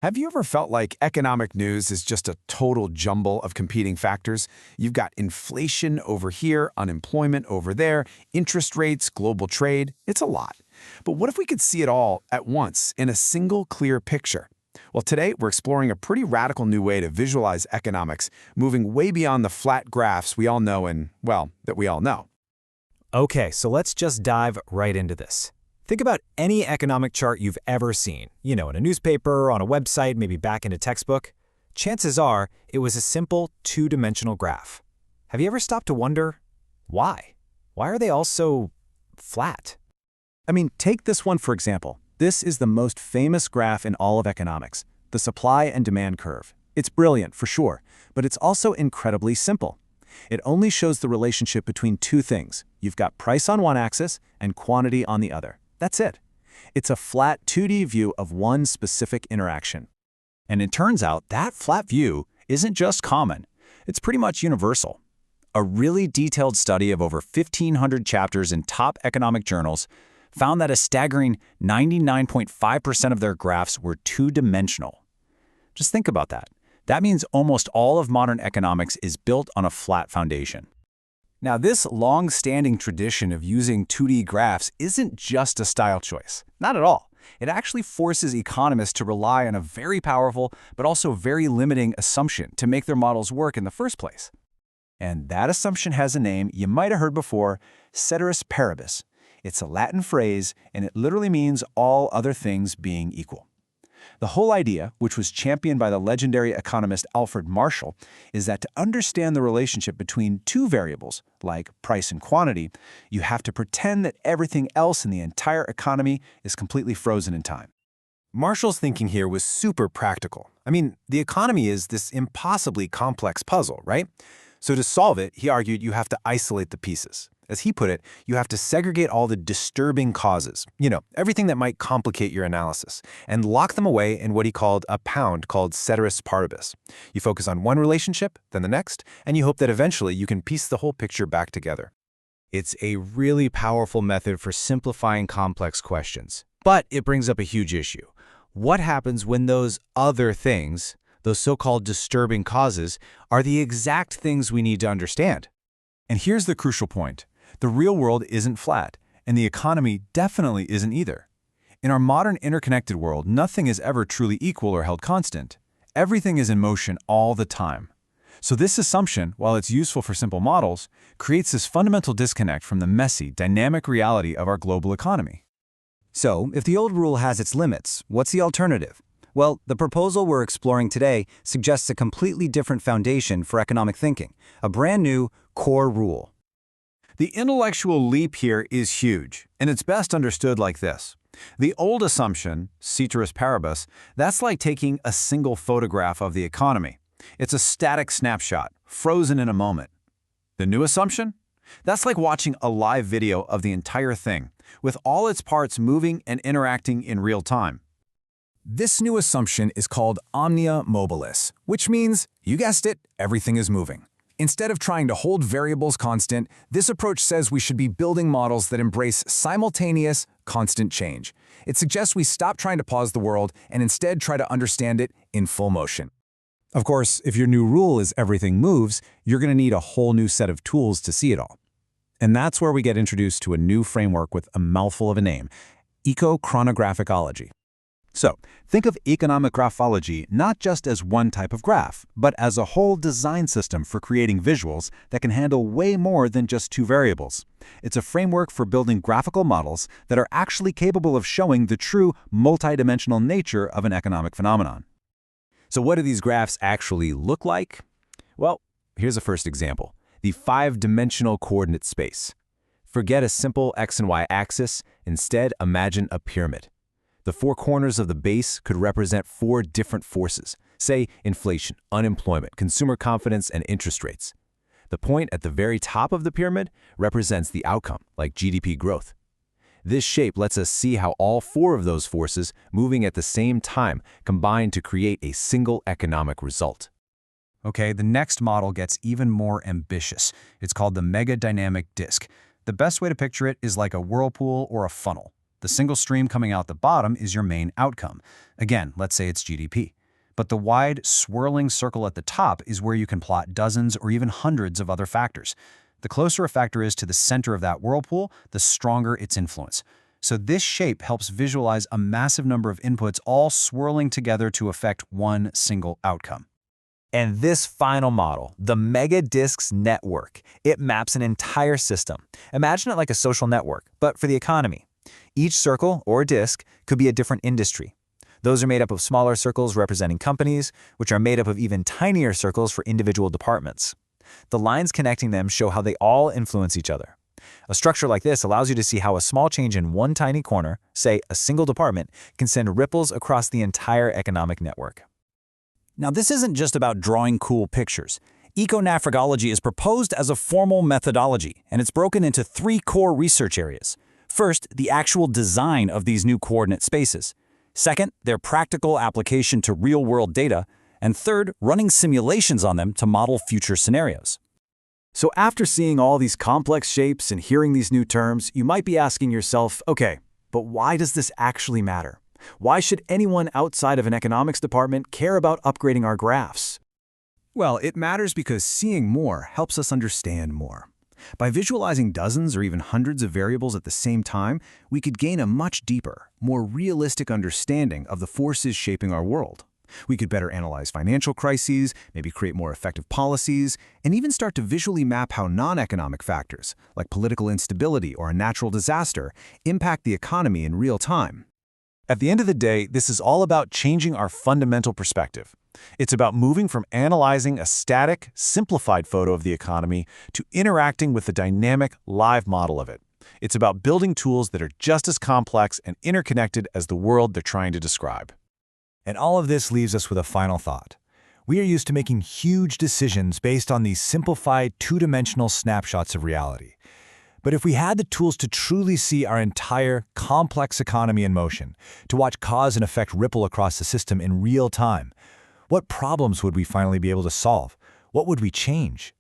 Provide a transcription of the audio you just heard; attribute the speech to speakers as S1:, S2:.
S1: Have you ever felt like economic news is just a total jumble of competing factors? You've got inflation over here, unemployment over there, interest rates, global trade. It's a lot. But what if we could see it all at once in a single clear picture? Well, today we're exploring a pretty radical new way to visualize economics, moving way beyond the flat graphs we all know and, well, that we all know.
S2: Okay, so let's just dive right into this. Think about any economic chart you've ever seen, in a newspaper, on a website, maybe back in a textbook. Chances are it was a simple two-dimensional graph. Have you ever stopped to wonder why? Why are they all so flat?
S3: Take this one for example. This is the most famous graph in all of economics, the supply and demand curve. It's brilliant, for sure, but it's also incredibly simple. It only shows the relationship between two things. You've got price on one axis and quantity on the other. That's it. It's a flat 2D view of one specific interaction.
S4: And it turns out that flat view isn't just common. It's pretty much universal. A really detailed study of over 1,500 chapters in top economic journals found that a staggering 99.5% of their graphs were two-dimensional. Just think about that. That means almost all of modern economics is built on a flat foundation.
S3: Now, this long-standing tradition of using 2D graphs isn't just a style choice. Not at all. It actually forces economists to rely on a very powerful but also very limiting assumption to make their models work in the first place. And that assumption has a name you might have heard before, ceteris paribus. It's a Latin phrase, and it literally means all other things being equal. The whole idea, which was championed by the legendary economist Alfred Marshall, is that to understand the relationship between two variables, like price and quantity, you have to pretend that everything else in the entire economy is completely frozen in time.
S5: Marshall's thinking here was super practical. The economy is this impossibly complex puzzle, right? So to solve it, he argued you have to isolate the pieces. As he put it, you have to segregate all the disturbing causes, everything that might complicate your analysis, and lock them away in what he called a pound called ceteris paribus. You focus on one relationship, then the next, and you hope that eventually you can piece the whole picture back together.
S2: It's a really powerful method for simplifying complex questions. But it brings up a huge issue. What happens when those other things, those so-called disturbing causes, are the exact things we need to understand?
S3: And here's the crucial point. The real world isn't flat, and the economy definitely isn't either. In our modern interconnected world, nothing is ever truly equal or held constant. Everything is in motion all the time. So this assumption, while it's useful for simple models, creates this fundamental disconnect from the messy, dynamic reality of our global economy.
S6: So, if the old rule has its limits, what's the alternative? Well, the proposal we're exploring today suggests a completely different foundation for economic thinking, a brand new core rule.
S1: The intellectual leap here is huge, and it's best understood like this. The old assumption, ceteris paribus, that's like taking a single photograph of the economy. It's a static snapshot, frozen in a moment. The new assumption? That's like watching a live video of the entire thing, with all its parts moving and interacting in real time.
S3: This new assumption is called omnia mobilis, which means, you guessed it, everything is moving. Instead of trying to hold variables constant, this approach says we should be building models that embrace simultaneous, constant change. It suggests we stop trying to pause the world and instead try to understand it in full motion. Of course, if your new rule is everything moves, you're going to need a whole new set of tools to see it all. And that's where we get introduced to a new framework with a mouthful of a name, Econographicology. So, think of econographicology not just as one type of graph, but as a whole design system for creating visuals that can handle way more than just two variables. It's a framework for building graphical models that are actually capable of showing the true multidimensional nature of an economic phenomenon.
S2: So what do these graphs actually look like? Well, here's a first example, the five-dimensional coordinate space. Forget a simple x and y axis, instead imagine a pyramid. The four corners of the base could represent four different forces, say inflation, unemployment, consumer confidence, and interest rates. The point at the very top of the pyramid represents the outcome, like GDP growth. This shape lets us see how all four of those forces moving at the same time combine to create a single economic result.
S3: Okay, the next model gets even more ambitious. It's called the mega dynamic disk. The best way to picture it is like a whirlpool or a funnel.
S4: The single stream coming out the bottom is your main outcome. Again, let's say it's GDP. But the wide, swirling circle at the top is where you can plot dozens or even hundreds of other factors. The closer a factor is to the center of that whirlpool, the stronger its influence. So this shape helps visualize a massive number of inputs all swirling together to affect one single outcome.
S2: And this final model, the mega disks network, it maps an entire system. Imagine it like a social network, but for the economy. Each circle, or disk, could be a different industry. Those are made up of smaller circles representing companies, which are made up of even tinier circles for individual departments. The lines connecting them show how they all influence each other. A structure like this allows you to see how a small change in one tiny corner, say a single department, can send ripples across the entire economic network.
S4: Now, this isn't just about drawing cool pictures. Econographicology is proposed as a formal methodology, and it's broken into 3 core research areas. First, the actual design of these new coordinate spaces. Second, their practical application to real-world data. And third, running simulations on them to model future scenarios. So after seeing all these complex shapes and hearing these new terms, you might be asking yourself, okay, but why does this actually matter? Why should anyone outside of an economics department care about upgrading our graphs?
S3: Well, it matters because seeing more helps us understand more. By visualizing dozens or even hundreds of variables at the same time, we could gain a much deeper, more realistic understanding of the forces shaping our world. We could better analyze financial crises, maybe create more effective policies, and even start to visually map how non-economic factors, like political instability or a natural disaster, impact the economy in real time.
S5: At the end of the day, this is all about changing our fundamental perspective. It's about moving from analyzing a static, simplified photo of the economy to interacting with the dynamic, live model of it. It's about building tools that are just as complex and interconnected as the world they're trying to describe.
S3: And all of this leaves us with a final thought. We are used to making huge decisions based on these simplified, two-dimensional snapshots of reality. But if we had the tools to truly see our entire, complex economy in motion, to watch cause and effect ripple across the system in real time, what problems would we finally be able to solve? What would we change?